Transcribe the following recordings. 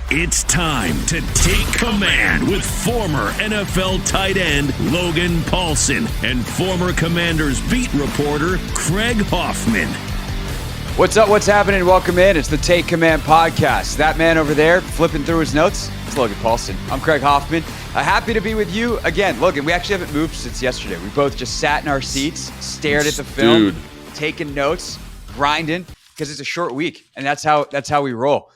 It's time to take command with former NFL tight end Logan Paulsen and former Commanders beat reporter Craig Hoffman. What's up? What's happening? Welcome in. It's the Take Command podcast. That man over there flipping through his notes, it's Logan Paulsen. I'm Craig Hoffman. Happy to be with you again. Logan, we actually haven't moved since yesterday. We both just sat in our seats, stared at the film, taking notes, grinding, because it's a short week, and that's how we roll.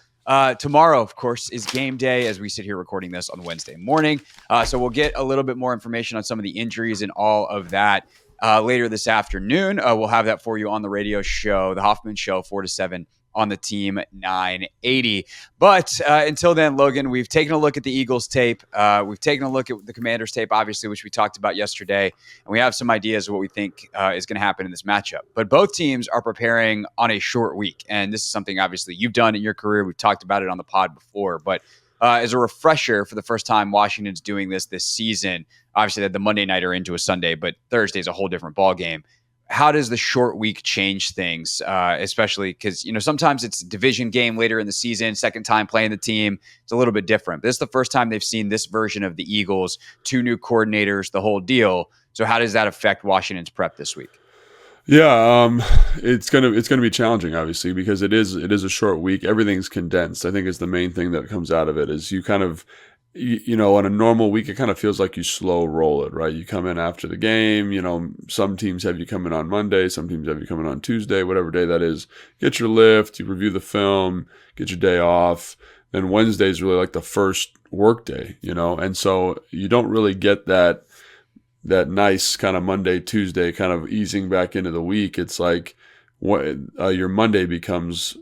Tomorrow, of course, is game day as we sit here recording this on Wednesday morning. So we'll get a little bit more information on some of the injuries and all of that later this afternoon. We'll have that for you on the radio show, The Hoffman Show, 4 to 7 on the Team 980. But until then, Logan, we've taken a look at the Eagles tape. We've taken a look at the Commanders tape, obviously, which we talked about yesterday. And we have some ideas of what we think is going to happen in this matchup. But both teams are preparing on a short week. And this is something, obviously, you've done in your career. We've talked about it on the pod before. But as a refresher, for the first time, Washington's doing this season. Obviously, they had the Monday nighter into a Sunday, but Thursday's a whole different ballgame. How does the short week change things, especially because, sometimes it's a division game later in the season, second time playing the team. It's a little bit different. This is the first time they've seen this version of the Eagles, 2 new coordinators, the whole deal. So how does that affect Washington's prep this week? Yeah, it's gonna be challenging, obviously, because it is a short week. Everything's condensed. I think is the main thing that comes out of it is you kind of, on a normal week, it kind of feels like you slow roll it, right? You come in after the game, some teams have you come in on Monday, some teams have you come in on Tuesday, whatever day that is. Get your lift, you review the film, get your day off. Then Wednesday is really like the first work day, and so you don't really get that nice kind of Monday, Tuesday kind of easing back into the week. It's like your Monday becomes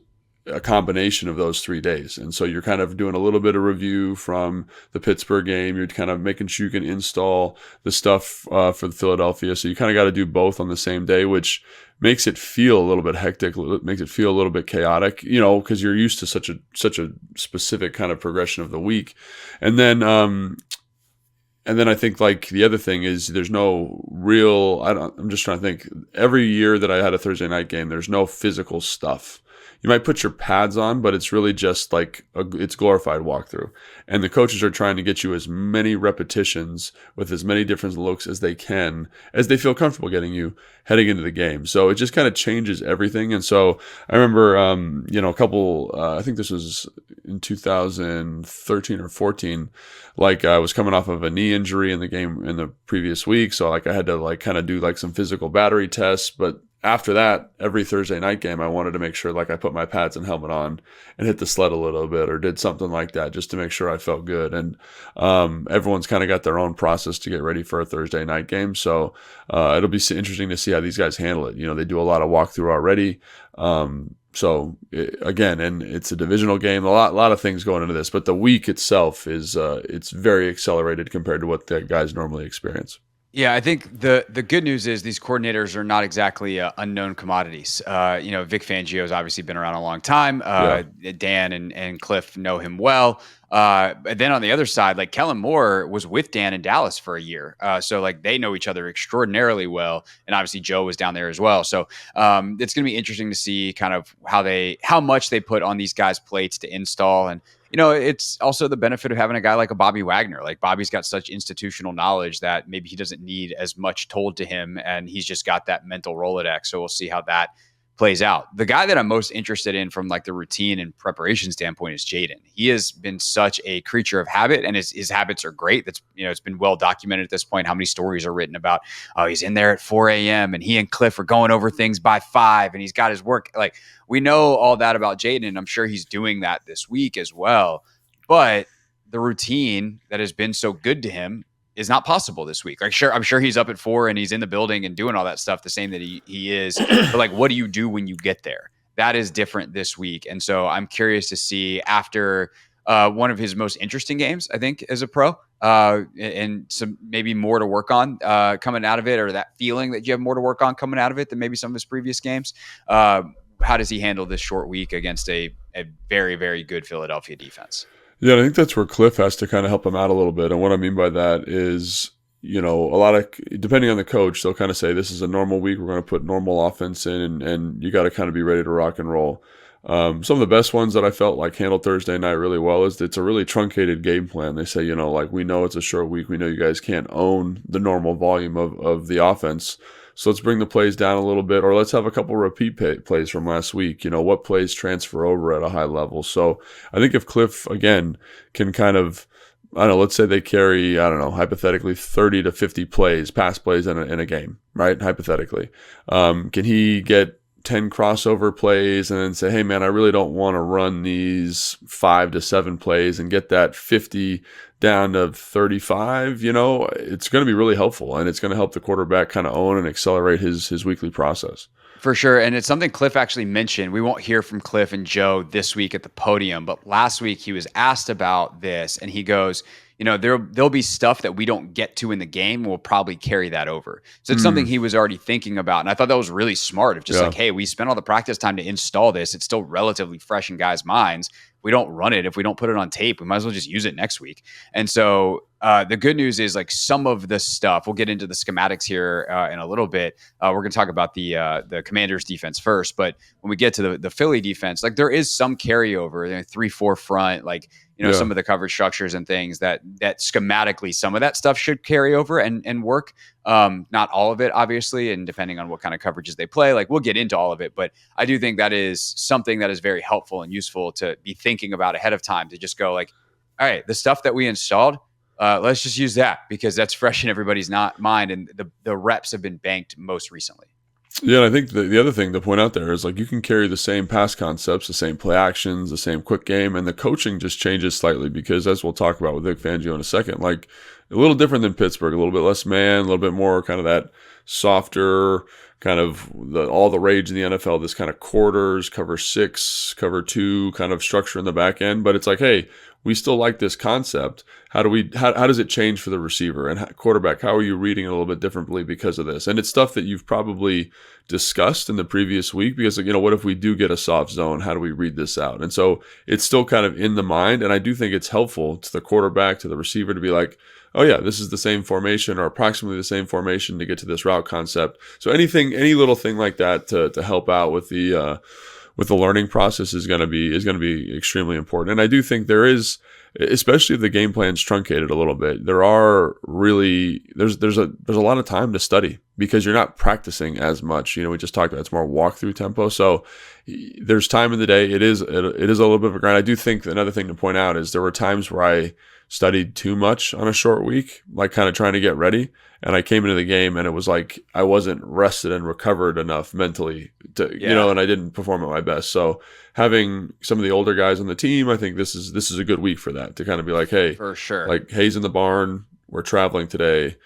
a combination of those 3 days. And so you're kind of doing a little bit of review from the Pittsburgh game. You're kind of making sure you can install the stuff for the Philadelphia. So you kind of got to do both on the same day, which makes it feel a little bit hectic, makes it feel a little bit chaotic, because you're used to such a specific kind of progression of the week. And then I think like the other thing is there's no real, I'm just trying to think, every year that I had a Thursday night game, there's no physical stuff. You might put your pads on, but it's really just like it's glorified walkthrough. And the coaches are trying to get you as many repetitions with as many different looks as they can, as they feel comfortable getting you heading into the game. So it just kind of changes everything. And so I remember, I think this was in 2013 or 14, like I was coming off of a knee injury in the game in the previous week. So like I had to like kind of do like some physical battery tests, but after that, every Thursday night game, I wanted to make sure like I put my pads and helmet on and hit the sled a little bit or did something like that just to make sure I felt good. And everyone's kind of got their own process to get ready for a Thursday night game. So it'll be interesting to see how these guys handle it. They do a lot of walkthrough already. And it's a divisional game. A lot of things going into this, but the week itself is it's very accelerated compared to what the guys normally experience. Yeah, I think the good news is these coordinators are not exactly unknown commodities. Vic Fangio's obviously been around a long time. Dan and Kliff know him well. And then on the other side, like Kellen Moore was with Dan in Dallas for a year. So like they know each other extraordinarily well. And obviously Joe was down there as well. So it's going to be interesting to see kind of how much they put on these guys' plates to install. And it's also the benefit of having a guy like a Bobby Wagner. Like Bobby's got such institutional knowledge that maybe he doesn't need as much told to him, and he's just got that mental Rolodex. So we'll see how that plays out. The guy that I'm most interested in from like the routine and preparation standpoint is Jayden. He has been such a creature of habit, and his habits are great. That's, it's been well documented at this point, how many stories are written about, he's in there at 4 a.m. and he and Kliff are going over things by 5 and he's got his work. Like we know all that about Jayden, and I'm sure he's doing that this week as well. But the routine that has been so good to him is not possible this week. Like, I'm sure he's up at 4 and he's in the building and doing all that stuff the same that he is. But like, what do you do when you get there? That is different this week. And so I'm curious to see after one of his most interesting games, I think, as a pro, and some maybe more to work on coming out of it, or that feeling that you have more to work on coming out of it than maybe some of his previous games. How does he handle this short week against a very, very good Philadelphia defense? Yeah, I think that's where Kliff has to kind of help him out a little bit. And what I mean by that is, a lot of, depending on the coach, they'll kind of say, this is a normal week. We're going to put normal offense in, and you got to kind of be ready to rock and roll. Some of the best ones that I felt like handled Thursday night really well is it's a really truncated game plan. They say, like, we know it's a short week. We know you guys can't own the normal volume of the offense. So let's bring the plays down a little bit, or let's have a couple repeat plays from last week. What plays transfer over at a high level. So I think if Kliff, again, can kind of, I don't know, let's say they carry, I don't know, hypothetically 30 to 50 plays, pass plays in a game, right? Hypothetically. Can he get 10 crossover plays and then say, hey man, I really don't want to run these 5 to 7 plays and get that 50 down to 35, it's going to be really helpful, and it's going to help the quarterback kind of own and accelerate his weekly process. For sure. And it's something Kliff actually mentioned. We won't hear from Kliff and Joe this week at the podium, but last week he was asked about this, and he goes, there'll be stuff that we don't get to in the game. We'll probably carry that over. So it's something he was already thinking about. And I thought that was really smart of just like, hey, we spent all the practice time to install this. It's still relatively fresh in guys' minds. If we don't run it, if we don't put it on tape, we might as well just use it next week. And so the good news is, like, some of the stuff, we'll get into the schematics here in a little bit. We're going to talk about the Commanders defense first. But when we get to the Philly defense, like, there is some carryover, 3-4 front, like, some of the coverage structures and things that schematically, some of that stuff should carry over and work. Not all of it, obviously, and depending on what kind of coverages they play, like, we'll get into all of it. But I do think that is something that is very helpful and useful to be thinking about ahead of time, to just go like, all right, the stuff that we installed, let's just use that because that's fresh in everybody's mind, and the reps have been banked most recently. Yeah, and I think the other thing to point out there is, like, you can carry the same pass concepts, the same play actions, the same quick game, and the coaching just changes slightly because, as we'll talk about with Vic Fangio in a second, like, a little different than Pittsburgh, a little bit less man, a little bit more kind of that softer kind of all the rage in the NFL, this kind of quarters, cover 6, cover 2 kind of structure in the back end. But it's like, hey, we still like this concept. How does it change for the receiver and quarterback? How are you reading it a little bit differently because of this? And it's stuff that you've probably discussed in the previous week because, what if we do get a soft zone? How do we read this out? And so it's still kind of in the mind. And I do think it's helpful to the quarterback, to the receiver, to be like, oh yeah, this is the same formation or approximately the same formation to get to this route concept. So any little thing like that to help out with the learning process is going to be extremely important. And I do think there is, especially if the game plan's truncated a little bit, there's a lot of time to study because you're not practicing as much. We just talked about it's more walkthrough tempo. So there's time in the day. It is a little bit of a grind. I do think another thing to point out is there were times where I studied too much on a short week, like kind of trying to get ready. And I came into the game and it was like I wasn't rested and recovered enough mentally to, and I didn't perform at my best. So having some of the older guys on the team, I think this is a good week for that, to kind of be like, hey, for sure, like, hay's in the barn, we're traveling today,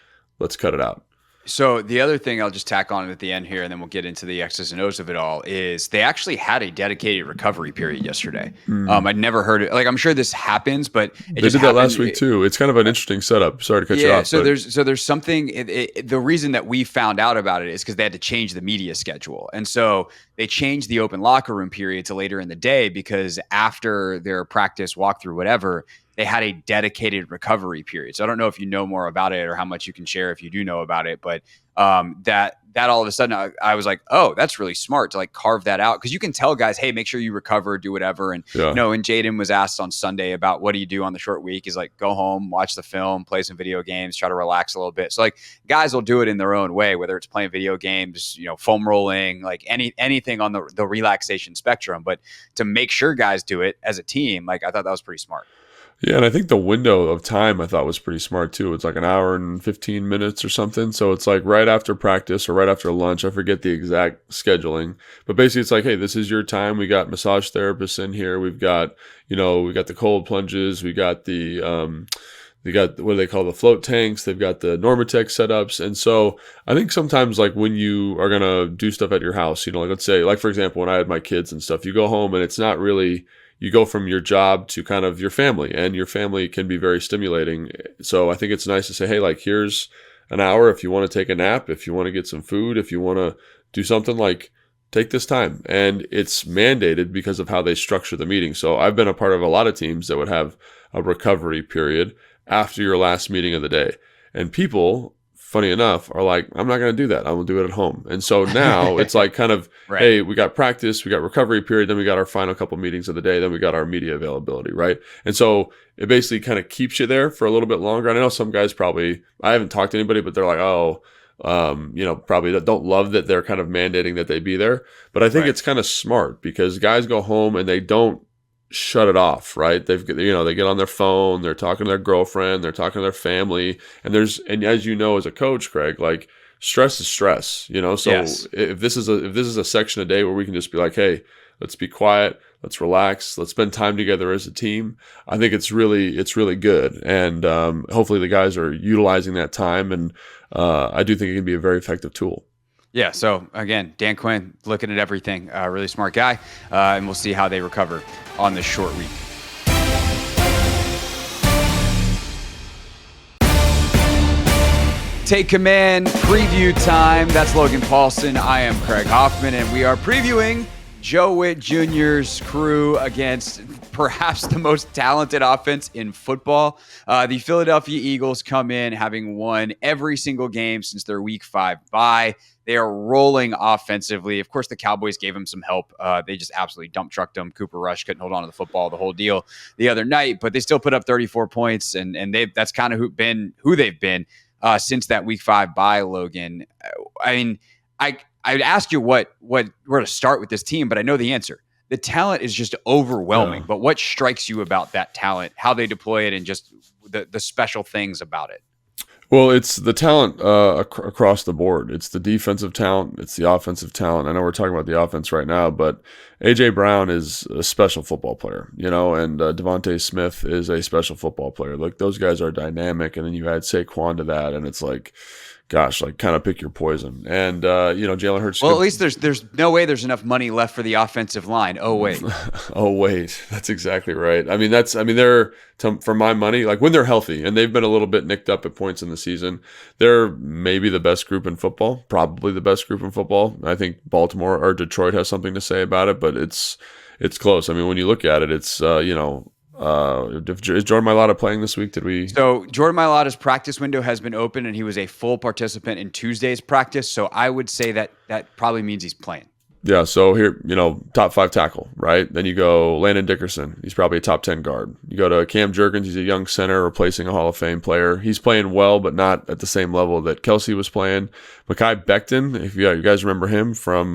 let's cut it out. So the other thing I'll just tack on at the end here, and then we'll get into the X's and O's of it all, is they actually had a dedicated recovery period yesterday. I'd never heard it. Like, I'm sure this happens, but they did that last week too. It's kind of an interesting setup. Sorry to cut you off. So there's something. The reason that we found out about it is because they had to change the media schedule, and so they changed the open locker room period to later in the day because after their practice walkthrough, whatever, they had a dedicated recovery period. So I don't know if you know more about it or how much you can share if you do know about it, but that all of a sudden I was like, oh, that's really smart to like carve that out. Cause you can tell guys, hey, make sure you recover, do whatever. And, and Jayden was asked on Sunday about what do you do on the short week? He's like, go home, watch the film, play some video games, try to relax a little bit. So like guys will do it in their own way, whether it's playing video games, foam rolling, like anything on the relaxation spectrum, but to make sure guys do it as a team, like I thought that was pretty smart. Yeah, and I think the window of time I thought was pretty smart too. It's like an hour and 15 minutes or something. So it's like right after practice or right after lunch. I forget the exact scheduling. But basically it's like, hey, this is your time. We got massage therapists in here. We've got, we got the cold plunges. We got they got what do they call the float tanks. They've got the Normatec setups. And so I think sometimes like when you are going to do stuff at your house, like let's say, like for example, when I had my kids and stuff, you go home and it's not really, you go from your job to kind of your family, and your family can be very stimulating. So I think it's nice to say, hey, like here's an hour if you want to take a nap, if you want to get some food, if you want to do something, like take this time. And it's mandated because of how they structure the meeting. So I've been a part of a lot of teams that would have a recovery period after your last meeting of the day. And people funny enough, are like, I'm not going to do that. I will do it at home. And so now it's like kind of, Right. hey, we got practice, we got recovery period, then we got our final couple meetings of the day, then we got our media availability, right? And so it basically kind of keeps you there for a little bit longer. And I know some guys probably, I haven't talked to anybody, but they're like, oh, probably don't love that they're kind of mandating that they be there. But I think it's kind of smart because guys go home and they don't shut it off, right? They get on their phone, they're talking to their girlfriend, they're talking to their family, and as you know, as a coach, Craig, like stress is stress, so Yes. if this is a section a day where we can just be like, hey, let's be quiet, let's relax, let's spend time together as a team, I think it's really good. And hopefully the guys are utilizing that time, and I do think it can be a very effective tool. Yeah, so again, Dan Quinn looking at everything, really smart guy, and we'll see how they recover on this short week. Take Command preview time. That's Logan Paulson. I am Craig Hoffman, and we are previewing Joe Witt Jr.'s crew against perhaps the most talented offense in football. The Philadelphia Eagles come in having won every single game since their Week 5 bye. They are rolling offensively. Of course, the Cowboys gave them some help. They just absolutely dump trucked them. Cooper Rush couldn't hold on to the football, the whole deal the other night, but they still put up 34 points, and that's kind of who they've been since that Week 5 bye, Logan. I mean, I'd ask you where to start with this team, but I know the answer. The talent is just overwhelming. But what strikes you about that talent, how they deploy it, and just the special things about it? Well, it's the talent across the board. It's the defensive talent. It's the offensive talent. I know we're talking about the offense right now, but A.J. Brown is a special football player, and Devontae Smith is a special football player. Like, those guys are dynamic, and then you add Saquon to that, and it's like, gosh, like, kind of pick your poison. And, Jalen Hurts. Well, at least there's no way there's enough money left for the offensive line. Oh, wait. Oh, wait. That's exactly right. They're, for my money, like, when they're healthy, and they've been a little bit nicked up at points in the season, they're maybe the best group in football, probably the best group in football. I think Baltimore or Detroit has something to say about it, but it's close. I mean, when you look at it, it's, is Jordan Mailata playing this week? So Jordan Mailata's practice window has been open, and he was a full participant in Tuesday's practice. So I would say that probably means he's playing. Yeah. So here, top 5 tackle, right? Then you go Landon Dickerson. He's probably a top 10 guard. You go to Cam Jurgens. He's a young center replacing a Hall of Fame player. He's playing well, but not at the same level that Kelsey was playing. Mekhi Becton, if you guys remember him from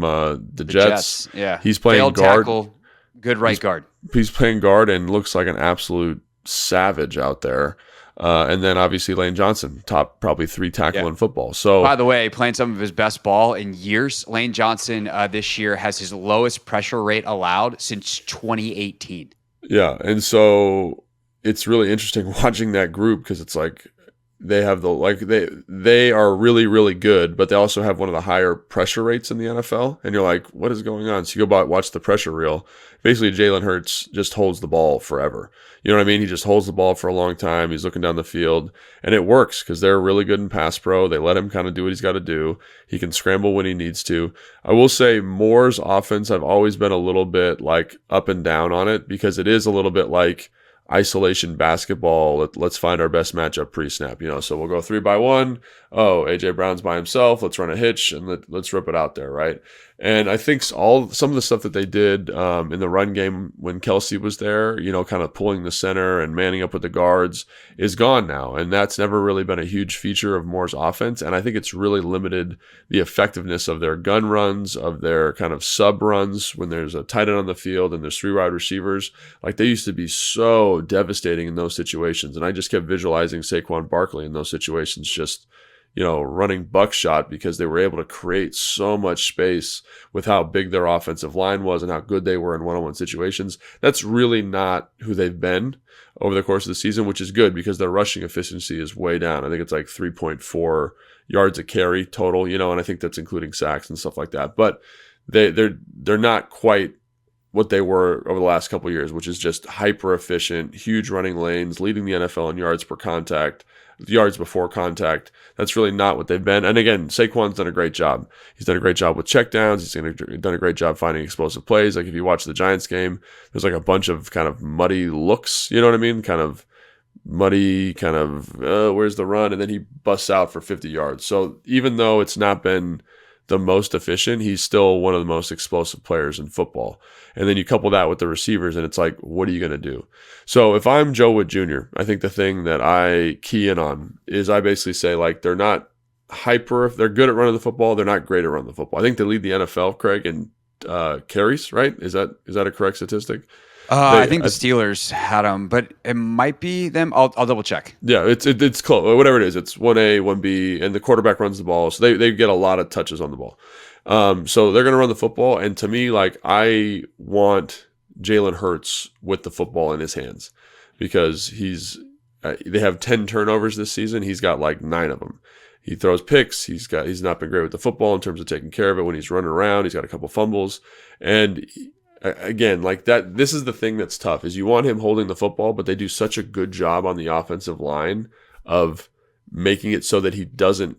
the Jets. Yeah. He's playing failed guard. Tackle, good right guard. He's playing guard and looks like an absolute savage out there. And then obviously Lane Johnson, top probably 3 tackle in football. So, by the way, playing some of his best ball in years. Lane Johnson this year has his lowest pressure rate allowed since 2018. Yeah, and so it's really interesting watching that group because it's like they have they are really, really good, but they also have one of the higher pressure rates in the NFL. And you're like, what is going on? So you go watch the pressure reel. Basically, Jalen Hurts just holds the ball forever. You know what I mean? He just holds the ball for a long time. He's looking down the field, and it works because they're really good in pass pro. They let him kind of do what he's got to do. He can scramble when he needs to. I will say Moore's offense, I've always been a little bit like up and down on it because it is a little bit like isolation basketball. Let's find our best matchup pre-snap, so we'll go 3-by-1. Oh, AJ Brown's by himself. Let's run a hitch and let's rip it out there, right? And I think some of the stuff that they did in the run game when Kelsey was there, kind of pulling the center and manning up with the guards is gone now. And that's never really been a huge feature of Moore's offense. And I think it's really limited the effectiveness of their gun runs, of their kind of sub runs when there's a tight end on the field and there's 3 wide receivers. Like, they used to be so devastating in those situations. And I just kept visualizing Saquon Barkley in those situations, just running buckshot because they were able to create so much space with how big their offensive line was and how good they were in one-on-one situations. That's really not who they've been over the course of the season, which is good because their rushing efficiency is way down. I think it's like 3.4 yards a carry total, and I think that's including sacks and stuff like that. But they're not quite what they were over the last couple of years, which is just hyper efficient, huge running lanes, leading the NFL in yards per contact, yards before contact. That's really not what they've been. And again, Saquon's done a great job. He's done a great job with checkdowns. He's done a great job finding explosive plays. Like, if you watch the Giants game, there's like a bunch of kind of muddy looks, you know what I mean? Kind of muddy kind of, where's the run? And then he busts out for 50 yards. So even though it's not been the most efficient, he's still one of the most explosive players in football. And then you couple that with the receivers, and it's like, what are you going to do? So if I'm Joe Wood Jr., I think the thing that I key in on is I basically say, like, they're not hyper. They're good at running the football. They're not great at running the football. I think they lead the NFL, Craig, in carries, right? Is that a correct statistic? I think the Steelers had them, but it might be them. I'll double check. Yeah, it's close. Whatever it is, it's 1A, 1B, and the quarterback runs the ball, so they get a lot of touches on the ball. So they're going to run the football, and to me, like, I want Jalen Hurts with the football in his hands because they have 10 turnovers this season. He's got like 9 of them. He throws picks. He's not been great with the football in terms of taking care of it when he's running around. He's got a couple fumbles, and again, like that, this is the thing that's tough is you want him holding the football, but they do such a good job on the offensive line of making it so that he doesn't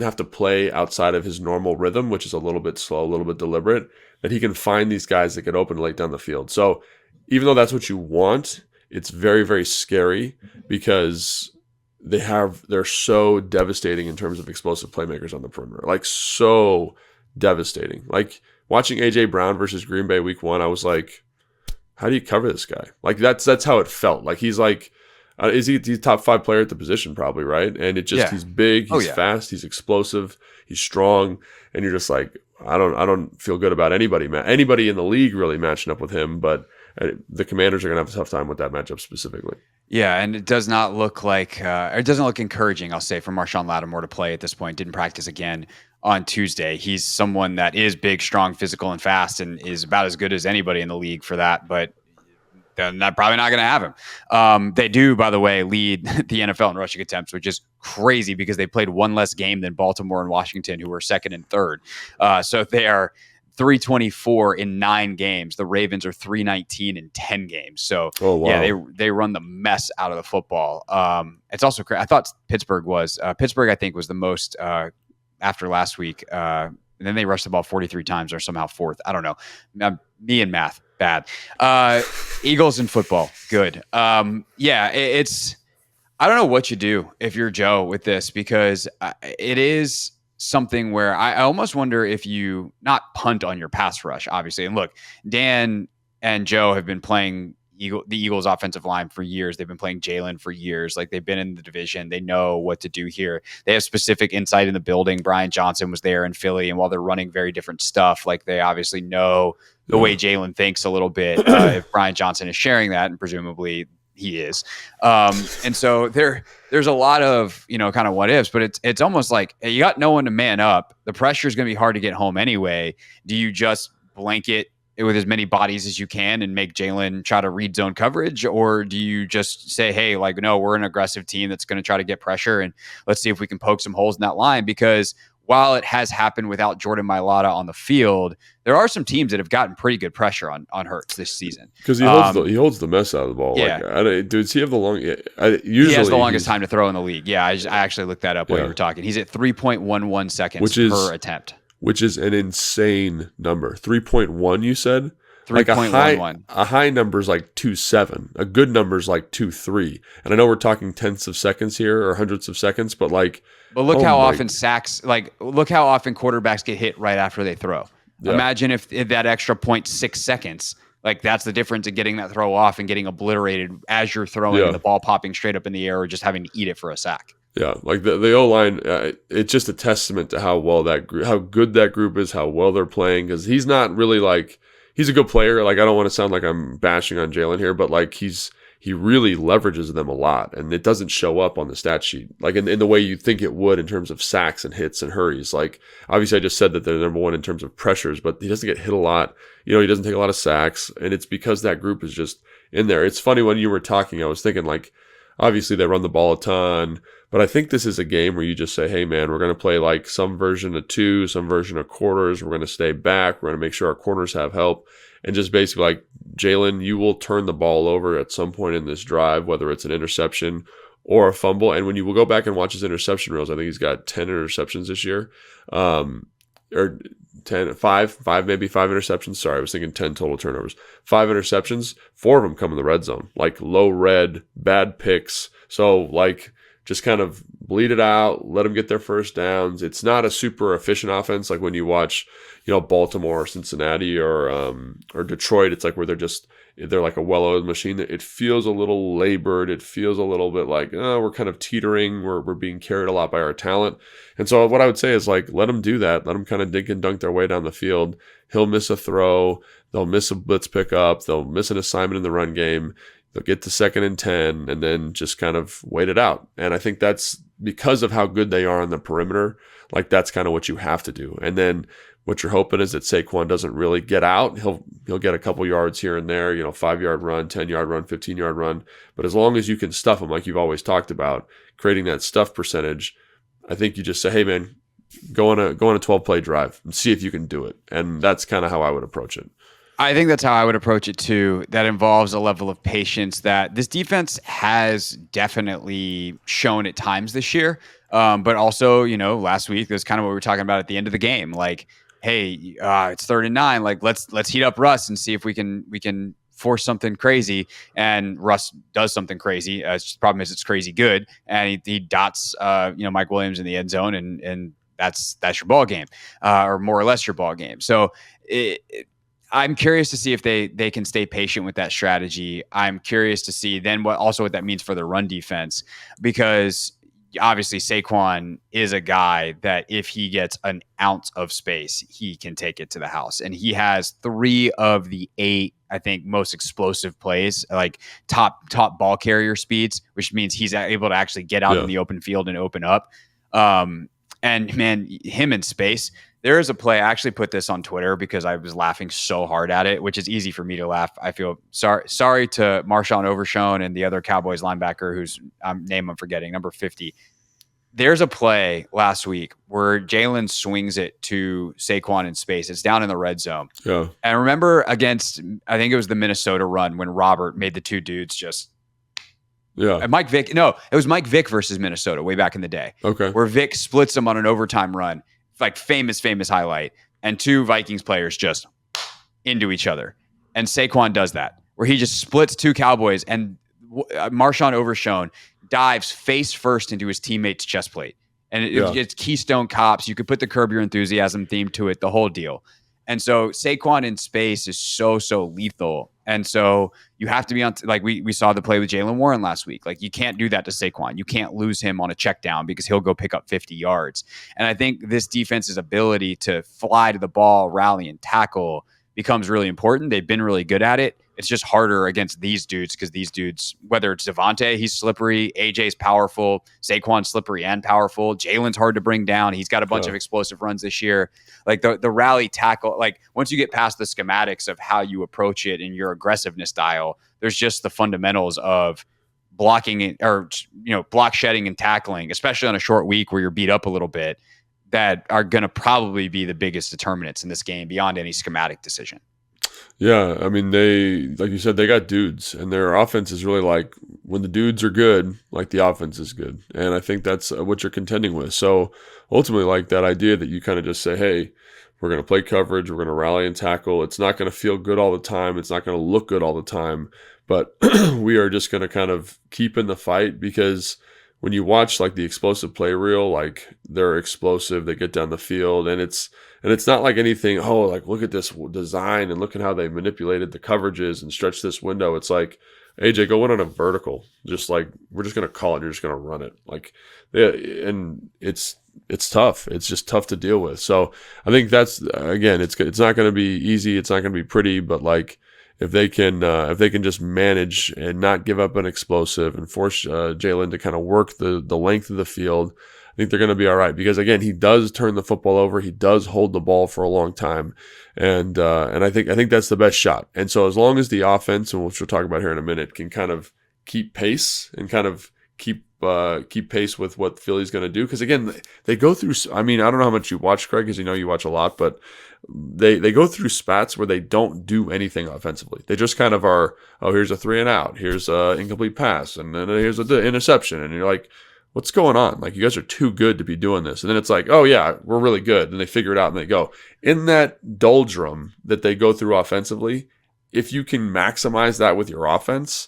have to play outside of his normal rhythm, which is a little bit slow, a little bit deliberate, that he can find these guys that get open late down the field. So even though that's what you want, it's very, very scary because they're so devastating in terms of explosive playmakers on the perimeter, like so devastating. Like, watching A.J. Brown versus Green Bay week 1, I was like, how do you cover this guy? Like, that's how it felt. Like, he's like, he's top 5 player at the position probably, right? And it just, he's big, he's fast, he's explosive, he's strong. And you're just like, I don't feel good about anybody in the league really matching up with him, but the Commanders are going to have a tough time with that matchup specifically. Yeah, and it does not look like, it doesn't look encouraging, I'll say, for Marshawn Lattimore to play at this point. Didn't practice again on Tuesday. He's someone that is big, strong, physical, and fast, and is about as good as anybody in the league for that, but they're probably not going to have him. They do, by the way, lead the NFL in rushing attempts, which is crazy because they played one less game than Baltimore and Washington, who were second and third. So they are 324 in 9 games. The Ravens are 319 in 10 games. So they run the mess out of the football. It's also crazy. I thought Pittsburgh, I think, was the most after last week. And then they rushed the ball 43 times or somehow 4th. I don't know. Me and math, bad. Eagles in football, good. It's I don't know what you do if you're Joe with this, because it is something where I almost wonder if you not punt on your pass rush, obviously. And look, Dan and Joe have been playing the Eagles offensive line for years. They've been playing Jaylen for years. Like, they've been in the division. They know what to do here. They have specific insight in the building. Brian Johnson was there in Philly, and while they're running very different stuff, like, they obviously know the way Jaylen thinks a little bit. If Brian Johnson is sharing that, and presumably he is. And so there's a lot of, kind of what ifs, but it's almost like, hey, you got no one to man up. The pressure is going to be hard to get home anyway. Do you just blanket it with as many bodies as you can and make Jaylen try to read zone coverage? Or do you just say, hey, like, no, we're an aggressive team that's going to try to get pressure, and let's see if we can poke some holes in that line? Because while it has happened without Jordan Mailata on the field, there are some teams that have gotten pretty good pressure on Hurts this season. Because he holds the mess out of the ball. Yeah. Like, does he have the long? Usually he has the longest time to throw in the league. Yeah, I actually looked that up while you were talking. He's at 3.11 seconds per attempt, which is an insane number. 3.1, you said? 3.11. A high number is like 2.7. A good number is like 2.3. And I know we're talking tenths of seconds here or hundredths of seconds, but like. But look how often look how often quarterbacks get hit right after they throw. Yeah. Imagine if that extra 0.6 seconds, like, that's the difference in getting that throw off and getting obliterated as you're throwing and the ball popping straight up in the air, or just having to eat it for a sack. Yeah, like the O-line, it's just a testament to how good that group is, how well they're playing. Because he's not really like, he's a good player. Like, I don't want to sound like I'm bashing on Jaylen here, but like, he really leverages them a lot, and it doesn't show up on the stat sheet like in the way you think it would in terms of sacks and hits and hurries. Like, obviously I just said that they're number 1 in terms of pressures, but he doesn't get hit a lot. He doesn't take a lot of sacks, and it's because that group is just in there. It's funny, when you were talking, I was thinking, like, obviously they run the ball a ton, but I think this is a game where you just say, hey man, we're going to play like some version of 2, some version of quarters. We're going to stay back. We're going to make sure our corners have help. And just basically like, Jaylen, you will turn the ball over at some point in this drive, whether it's an interception or a fumble. And when you will go back and watch his interception reels, I think he's got 10 interceptions this year. or 10, five interceptions. Sorry, I was thinking 10 total turnovers. 5 interceptions, 4 of them come in the red zone, like low red, bad picks. So like just kind of bleed it out, let them get their first downs. It's not a super efficient offense like when you watch, Baltimore or Cincinnati or Detroit. It's like where they're like a well-oiled machine. It feels a little labored. It feels a little bit like, we're kind of teetering. We're being carried a lot by our talent. And so what I would say is like, let them do that. Let them kind of dink and dunk their way down the field. He'll miss a throw. They'll miss a blitz pickup. They'll miss an assignment in the run game. They'll get to 2nd and 10 and then just kind of wait it out. And I think that's because of how good they are on the perimeter. Like that's kind of what you have to do. And then what you're hoping is that Saquon doesn't really get out. He'll get a couple yards here and there, 5-yard run, 10-yard run, 15-yard run. But as long as you can stuff him, like you've always talked about, creating that stuff percentage, I think you just say, hey man, go on a 12-play drive and see if you can do it. And that's kind of how I would approach it. I think that's how I would approach it too. That involves a level of patience that this defense has definitely shown at times this year. But also, last week, that's kind of what we were talking about at the end of the game. Like, hey, it's 3rd and 9. Like, let's heat up Russ and see if we can force something crazy. And Russ does something crazy. The problem is it's crazy good, and he dots Mike Williams in the end zone, and that's your ball game, or more or less your ball game. So I'm curious to see if they can stay patient with that strategy. I'm curious to see then what that means for the run defense, because obviously Saquon is a guy that if he gets an ounce of space, he can take it to the house. And he has 3 of the 8, I think, most explosive plays, like top ball carrier speeds, which means he's able to actually get out in the open field and open up. And man, him in space. There is a play. I actually put this on Twitter because I was laughing so hard at it, which is easy for me to laugh. I feel sorry to Marshawn Overshone and the other Cowboys linebacker whose name I'm forgetting, number 50. There's a play last week where Jaylen swings it to Saquon in space. It's down in the red zone. Yeah. And remember against, I think it was the Minnesota run when Robert made the 2 dudes just. Yeah. And Mike Vick. No, it was Mike Vick versus Minnesota way back in the day. Okay. Where Vick splits them on an overtime run. Like famous highlight, and 2 Vikings players just into each other. And Saquon does that, where he just splits 2 Cowboys, and Marshawn Overshone dives face first into his teammate's chest plate. And it's Keystone Cops. You could put the Curb Your Enthusiasm theme to it, the whole deal. And so Saquon in space is so lethal. And so you have to be on, like we saw the play with Jaylen Warren last week. Like you can't do that to Saquon. You can't lose him on a check down because he'll go pick up 50 yards. And I think this defense's ability to fly to the ball, rally, and tackle becomes really important. They've been really good at it. It's just harder against these dudes because these dudes, whether it's Devontae, he's slippery, AJ's powerful, Saquon's slippery and powerful, Jalen's hard to bring down. He's got a bunch of explosive runs this year. Like the rally tackle, like once you get past the schematics of how you approach it and your aggressiveness style, there's just the fundamentals of blocking it, or block shedding and tackling, especially on a short week where you're beat up a little bit, that are going to probably be the biggest determinants in this game beyond any schematic decision. Yeah, I mean, like you said, they got dudes, and their offense is really like when the dudes are good, like the offense is good. And I think that's what you're contending with. So ultimately, like that idea that you kind of just say, hey, we're going to play coverage, we're going to rally and tackle. It's not going to feel good all the time. It's not going to look good all the time, but we are just going to kind of keep in the fight, because when you watch like the explosive play reel, like they're explosive, they get down the field, and it's not like anything, like look at this design and look at how they manipulated the coverages and stretched this window. It's like, AJ, go in on a vertical. Just like, we're just going to call it. You're just going to run it. Like, yeah, and it's tough. It's just tough to deal with. So I think that's, again, it's not going to be easy. It's not going to be pretty, but like, if they can just manage and not give up an explosive and force Jaylen to kind of work the length of the field, I think they're going to be all right, because again, he does turn the football over. He does hold the ball for a long time. And I think that's the best shot. And so as long as the offense, and which we'll talk about here in a minute, can kind of keep pace and kind of keep pace with what Philly's going to do. Because again, they go through, I mean, I don't know how much you watch, Craig, because you watch a lot, but they go through spats where they don't do anything offensively. They just kind of are, here's a 3 and out, here's a incomplete pass, and then here's the interception. And you're like, what's going on? Like, you guys are too good to be doing this. And then it's like, oh yeah, we're really good. And they figure it out and they go. In that doldrum that they go through offensively, if you can maximize that with your offense,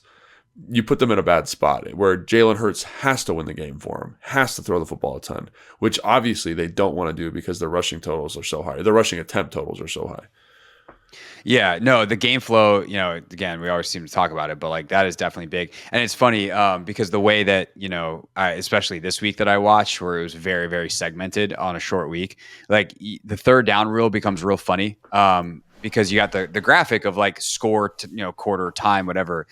you put them in a bad spot where Jalen Hurts has to win the game for him, has to throw the football a ton, which obviously they don't want to do because their rushing totals are so high. Their rushing attempt totals are so high. Yeah, no, the game flow, you know, again, we always seem to talk about it, but like that is definitely big. And it's funny because the way that, you know, especially this week that I watched where it was very, very segmented on a short week, like the third down rule becomes real funny because you got the graphic of like score, to, you know, quarter time, whatever.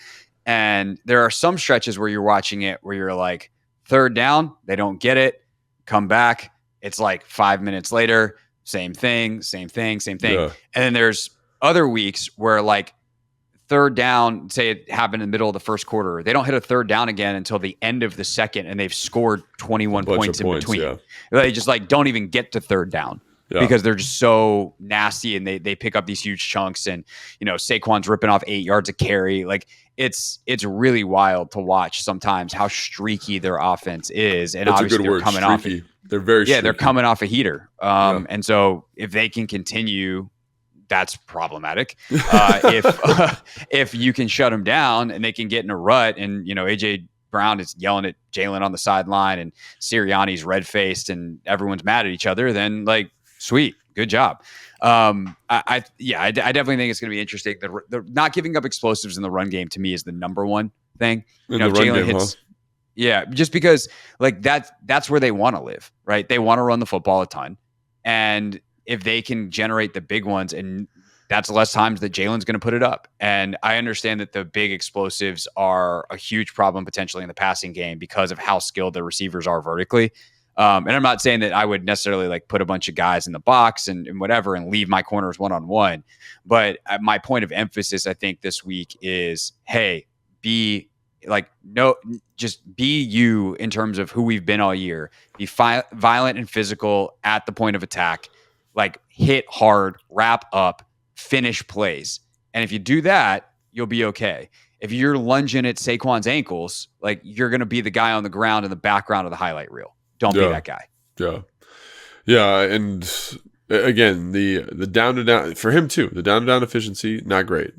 And there are some stretches where you're watching it where you're like, third down, they don't get it, come back. It's like 5 minutes later, same thing. Yeah. And then there's other weeks where like third down, say it happened in the middle of the first quarter, they don't hit a third down again until the end of the second, and they've scored 21 points in between. Yeah. They just like don't even get to third down. Yeah. Because they're just so nasty and they pick up these huge chunks, and you know Saquon's ripping off 8 yards a carry. Like it's really wild to watch sometimes how streaky their offense is, and that's obviously they're coming streaky. They're very streaky. They're coming off a heater. And so if they can continue, that's problematic. If you can shut them down and they can get in a rut, and you know AJ Brown is yelling at Jalen on the sideline, and Sirianni's red faced, and everyone's mad at each other, then like. Sweet. Good job. I definitely think it's going to be interesting. The not giving up explosives in the run game to me is the number one thing. You know, Jalen hits. Huh? Yeah. Just because like that's where they want to live, right? They want to run the football a ton. And if they can generate the big ones, and that's less times that Jalen's going to put it up. And I understand that the big explosives are a huge problem potentially in the passing game because of how skilled the receivers are vertically. And I'm not saying that I would necessarily like put a bunch of guys in the box and whatever and leave my corners one-on-one. But my point of emphasis, I think this week is, hey, just be you in terms of who we've been all year. Be violent and physical at the point of attack, like hit hard, wrap up, finish plays. And if you do that, you'll be okay. If you're lunging at Saquon's ankles, like you're going to be the guy on the ground in the background of the highlight reel. Don't be that guy. Yeah. And again, the down to down for him too, the down to down efficiency, not great.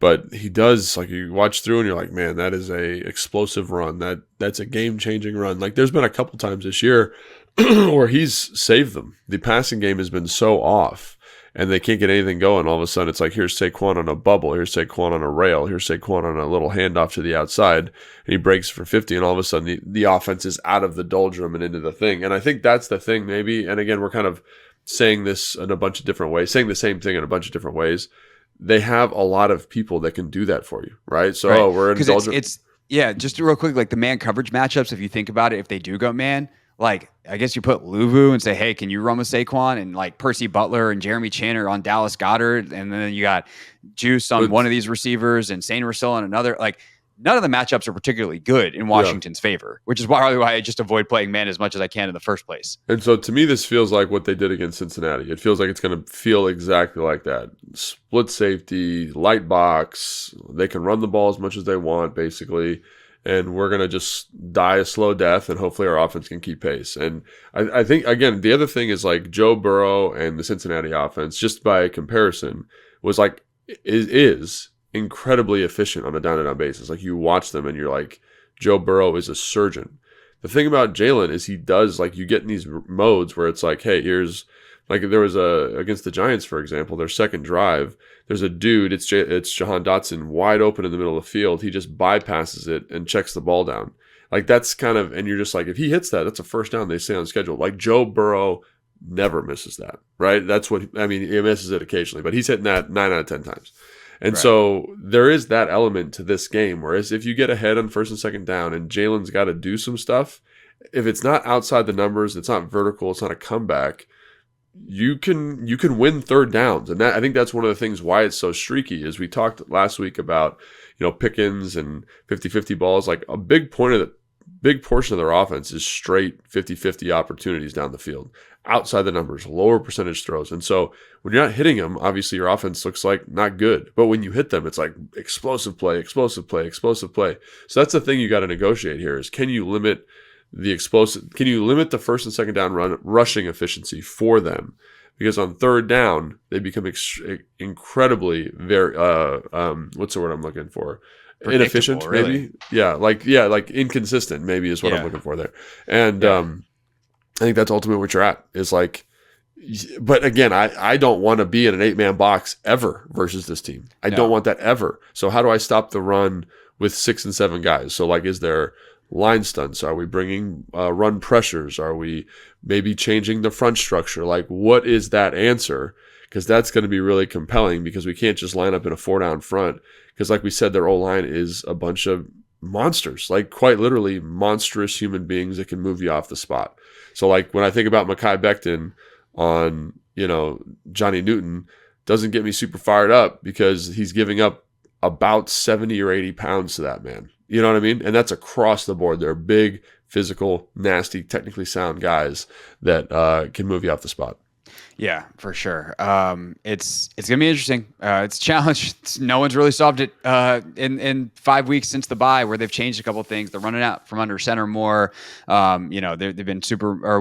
But he does, like, you watch through and you're like, man, that is a explosive run. That's a game changing run. Like there's been a couple times this year where he's saved them. The passing game has been so off and they can't get anything going. All of a sudden it's like, here's Saquon on a bubble. Here's Saquon on a rail. Here's Saquon on a little handoff to the outside. And he breaks for 50. And all of a sudden the offense is out of the doldrum and into the thing. And I think that's the thing maybe. And again, we're kind of saying this in a bunch of different ways, saying the same thing in a bunch of different ways. They have a lot of people that can do that for you, right? So right. We're in doldrum. Yeah, just real quick, like the man coverage matchups, if you think about it, if they do go man, like, I guess you put Luvu and say, hey, can you run with Saquon? And like Percy Butler and Jeremy Chin are on Dallas Goedert. And then you got Juice on one of these receivers and Saint Russell on another. Like, none of the matchups are particularly good in Washington's favor, which is probably why I just avoid playing man as much as I can in the first place. And so to me, this feels like what they did against Cincinnati. It feels like it's going to feel exactly like that. Split safety, light box. They can run the ball as much as they want, basically. And we're going to just die a slow death, and hopefully our offense can keep pace. And I think, again, the other thing is like Joe Burrow and the Cincinnati offense, just by comparison, was like, is incredibly efficient on a down-to-down basis. Like you watch them and you're like, Joe Burrow is a surgeon. The thing about Jalen is he does, like, you get in these modes where it's like, hey, here's, like there was against the Giants, for example, their second drive, there's a dude, it's Jahan Dotson wide open in the middle of the field. He just bypasses it and checks the ball down. Like that's kind of, and you're just like, if he hits that, that's a first down, they stay on schedule. Like Joe Burrow never misses that, right? That's what, I mean, he misses it occasionally, but he's hitting that 9 out of 10 times. And right. So there is that element to this game, whereas if you get ahead on first and second down and Jalen's got to do some stuff, if it's not outside the numbers, it's not vertical, it's not a comeback, you can win third downs. And that, I think that's one of the things why it's so streaky is we talked last week about, Pickens and 50-50 balls. Like a big point of big portion of their offense is straight 50-50 opportunities down the field, outside the numbers, lower percentage throws. And so when you're not hitting them, obviously your offense looks like not good. But when you hit them, it's like explosive play, explosive play, explosive play. So that's the thing you got to negotiate here is can you limit the first and second down rushing efficiency for them? Because on third down, they become incredibly very what's the word I'm looking for? Inefficient, maybe. Really. Like inconsistent, maybe is what I'm looking for there. And I think that's ultimately what you're at. Is like, but again, I don't want to be in an 8-man box ever versus this team. I don't want that ever. So how do I stop the run with 6 and 7 guys? So like, is there line stunts? Are we bringing run pressures? Are we maybe changing the front structure? Like, what is that answer? Because that's going to be really compelling because we can't just line up in a 4-down front. Because like we said, their O-line is a bunch of monsters, like quite literally monstrous human beings that can move you off the spot. So like when I think about Mekhi Becton on, Johnny Newton, doesn't get me super fired up because he's giving up about 70 or 80 pounds to that man. You know what I mean? And that's across the board. They're big, physical, nasty, technically sound guys that can move you off the spot. Yeah, for sure. It's gonna be interesting. It's a challenge. No one's really solved it in 5 weeks since the bye, where they've changed a couple of things. They're running out from under center more. They've been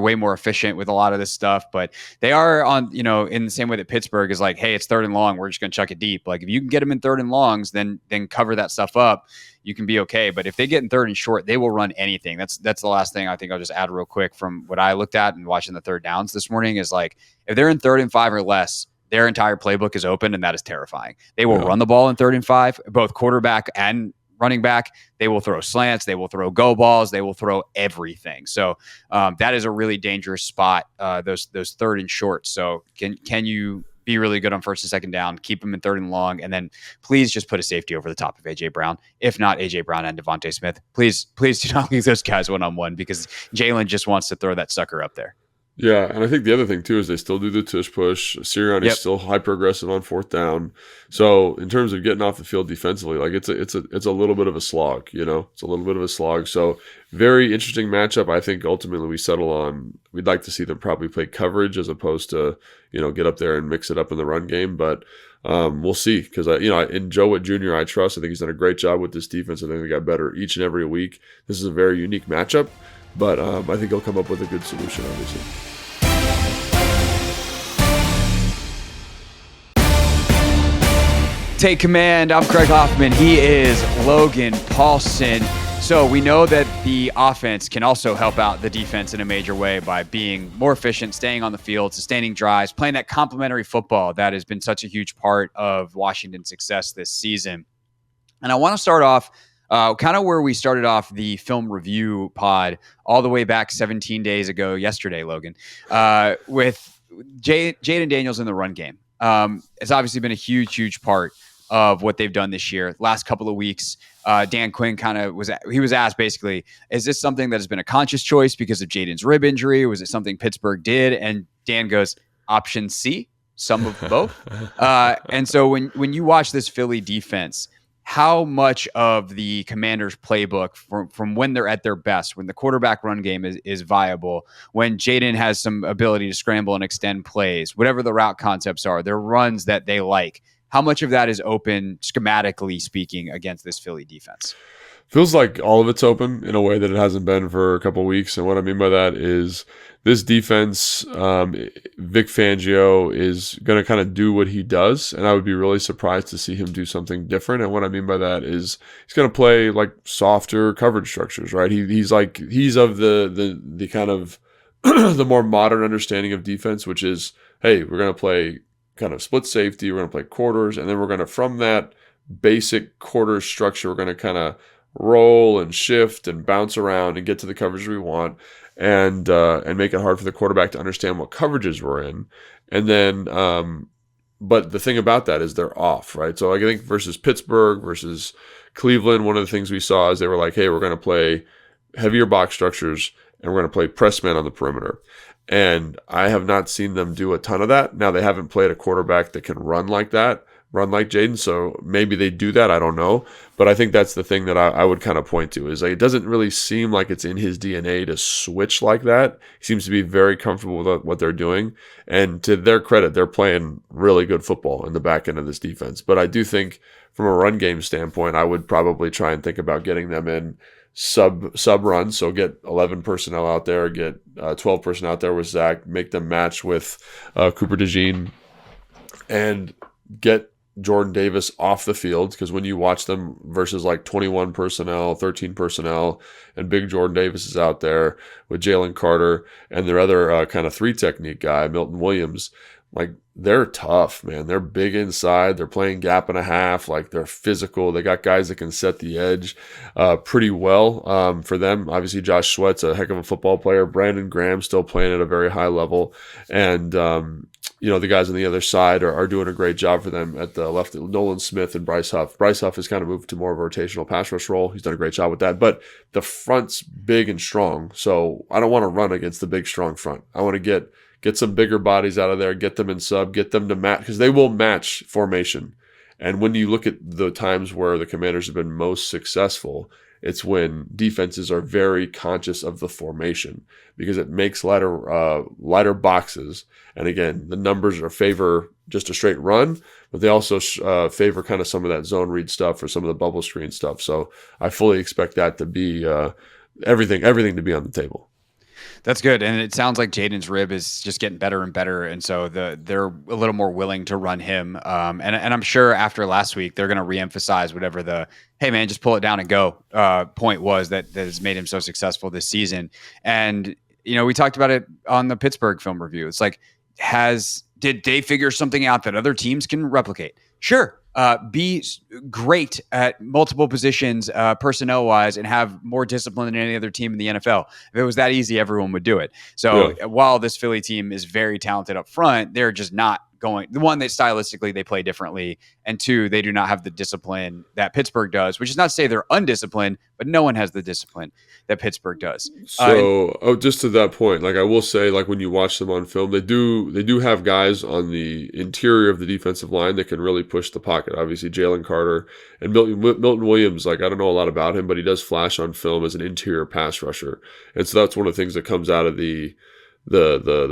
way more efficient with a lot of this stuff. But they are on, in the same way that Pittsburgh is like, hey, it's 3rd and long. We're just gonna chuck it deep. Like if you can get them in 3rd and longs, then cover that stuff up. You can be okay. But if they get in 3rd and short, they will run anything. That's the last thing I think I'll just add real quick from what I looked at and watching the 3rd downs this morning is like, if they're in 3rd and 5 or less, their entire playbook is open, and that is terrifying. They will run the ball in 3rd and 5, both quarterback and running back. They will throw slants. They will throw go balls. They will throw everything. So that is a really dangerous spot, those 3rd and short. So can you be really good on 1st and 2nd down, keep them in 3rd and long, and then please just put a safety over the top of A.J. Brown. If not A.J. Brown and Devontae Smith, please do not leave those guys one-on-one because Jayden just wants to throw that sucker up there. Yeah, and I think the other thing, too, is they still do the tush push. Sirianni is still hyper-aggressive on 4th down. So in terms of getting off the field defensively, like it's a little bit of a slog, It's a little bit of a slog. So very interesting matchup. I think ultimately we settle on we'd like to see them probably play coverage as opposed to, get up there and mix it up in the run game. But we'll see because, in Joe Witt Jr., I trust. I think he's done a great job with this defense. I think they got better each and every week. This is a very unique matchup. But I think he'll come up with a good solution, obviously. Take command. I'm Craig Hoffman. He is Logan Paulson. So we know that the offense can also help out the defense in a major way by being more efficient, staying on the field, sustaining drives, playing that complementary football that has been such a huge part of Washington's success this season. And I want to start off kind of where we started off the film review pod all the way back 17 days ago yesterday, Logan, with Jayden Daniels in the run game. It's obviously been a huge part of what they've done this year. Last couple of weeks, Dan Quinn was asked basically, is this something that has been a conscious choice because of Jayden's rib injury? Or was it something Pittsburgh did? And Dan goes, option C, some of both. And so when you watch this Philly defense, how much of the Commanders' playbook from when they're at their best, when the quarterback run game is viable, when Jayden has some ability to scramble and extend plays, whatever the route concepts are, their runs that they like, how much of that is open, schematically speaking, against this Philly defense? Feels like all of it's open in a way that it hasn't been for a couple of weeks. And what I mean by that is this defense, Vic Fangio is going to kind of do what he does. And I would be really surprised to see him do something different. And what I mean by that is he's going to play like softer coverage structures, right? He's of the kind of the more modern understanding of defense, which is, hey, we're going to play kind of split safety. We're going to play quarters. And then we're going to, from that basic quarter structure, we're going to kind of roll and shift and bounce around and get to the coverage we want and make it hard for the quarterback to understand what coverages we're in. And then, but the thing about that is they're off, right? So I think versus Pittsburgh, versus Cleveland, one of the things we saw is they were like, hey, we're going to play heavier box structures and we're going to play press man on the perimeter. And I have not seen them do a ton of that. Now, they haven't played a quarterback that can run like that, run like Jayden. So maybe they do that. I don't know. But I think that's the thing that I would kind of point to is like, it doesn't really seem like it's in his DNA to switch like that. He seems to be very comfortable with what they're doing. And to their credit, they're playing really good football in the back end of this defense. But I do think from a run game standpoint, I would probably try and think about getting them in sub run. So get 11 personnel out there, get 12 personnel out there with Zach, make them match with Cooper DeJean, and get Jordan Davis off the field, because when you watch them versus like 21 personnel, 13 personnel, and big Jordan Davis is out there with Jalen Carter and their other kind of 3 technique guy, Milton Williams, like they're tough, man. They're big inside. They're playing gap and a half. Like they're physical. They got guys that can set the edge pretty well for them. Obviously, Josh Sweat's a heck of a football player. Brandon Graham still playing at a very high level. And, the guys on the other side are doing a great job for them at the left. Nolan Smith and Bryce Huff. Bryce Huff has kind of moved to more of a rotational pass rush role. He's done a great job with that. But the front's big and strong. So I don't want to run against the big, strong front. I want to get some bigger bodies out of there, get them in sub, get them to match, because they will match formation. And when you look at the times where the Commanders have been most successful, it's when defenses are very conscious of the formation, because it makes lighter boxes. And again, the numbers favor just a straight run, but they also favor kind of some of that zone read stuff or some of the bubble screen stuff. So I fully expect that to be everything to be on the table. That's good. And it sounds like Jayden's rib is just getting better and better. And so they're a little more willing to run him. And I'm sure after last week, they're going to reemphasize whatever the, hey man, just pull it down and go point was that has made him so successful this season. And, we talked about it on the Pittsburgh film review. It's like, did they figure something out that other teams can replicate? Sure. Be great at multiple positions, personnel wise, and have more discipline than any other team in the NFL. If it was that easy, everyone would do it. So while this Philly team is very talented up front, they're just not going. The one that stylistically they play differently, and 2, they do not have the discipline that Pittsburgh does. Which is not to say they're undisciplined, but no one has the discipline that Pittsburgh does. So, just to that point, like I will say, like when you watch them on film, they do have guys on the interior of the defensive line that can really push the pocket. Obviously, Jalen Carter and Milton Williams. Like I don't know a lot about him, but he does flash on film as an interior pass rusher, and so that's one of the things that comes out of the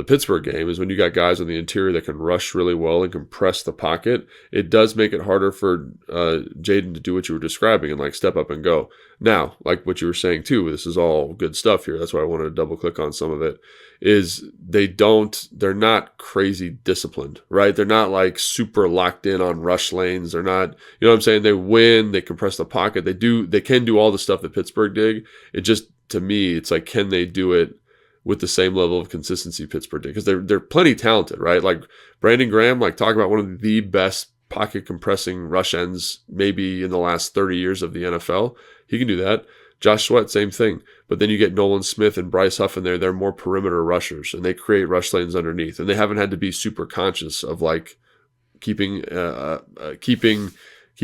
Pittsburgh game is when you got guys on the interior that can rush really well and compress the pocket. It does make it harder for Jayden to do what you were describing and like step up and go. Now, like what you were saying too, this is all good stuff here. That's why I wanted to double click on some of it. Is they're not crazy disciplined, right? They're not like super locked in on rush lanes. They're not, you know what I'm saying? They win, they compress the pocket. They can do all the stuff that Pittsburgh did. It just, to me, it's like, can they do it with the same level of consistency Pittsburgh did? Because they're plenty talented, right? Like Brandon Graham, like talk about one of the best pocket compressing rush ends maybe in the last 30 years of the NFL. He can do that. Josh Sweat, same thing. But then you get Nolan Smith and Bryce Huff in there. They're more perimeter rushers, and they create rush lanes underneath. And they haven't had to be super conscious of like keeping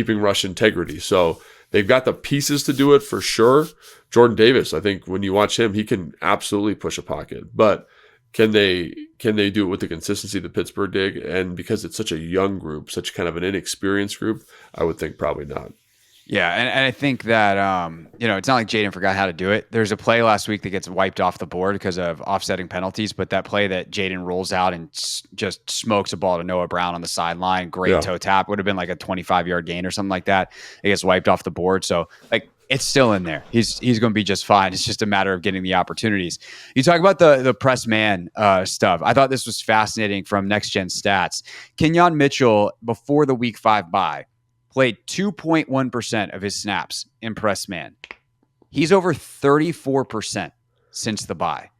rush integrity. So they've got the pieces to do it for sure. Jordan Davis, I think when you watch him, he can absolutely push a pocket. But can they do it with the consistency that Pittsburgh did? And because it's such a young group, such kind of an inexperienced group, I would think probably not. Yeah, and I think that, it's not like Jayden forgot how to do it. There's a play last week that gets wiped off the board because of offsetting penalties, but that play that Jayden rolls out and just smokes a ball to Noah Brown on the sideline, great toe tap, would have been like a 25-yard gain or something like that. It gets wiped off the board. So, like, it's still in there. He's going to be just fine. It's just a matter of getting the opportunities. You talk about the press man stuff. I thought this was fascinating from Next Gen Stats. Kenyon Mitchell, before the Week 5 bye, played 2.1% of his snaps in press man. He's over 34% since the bye.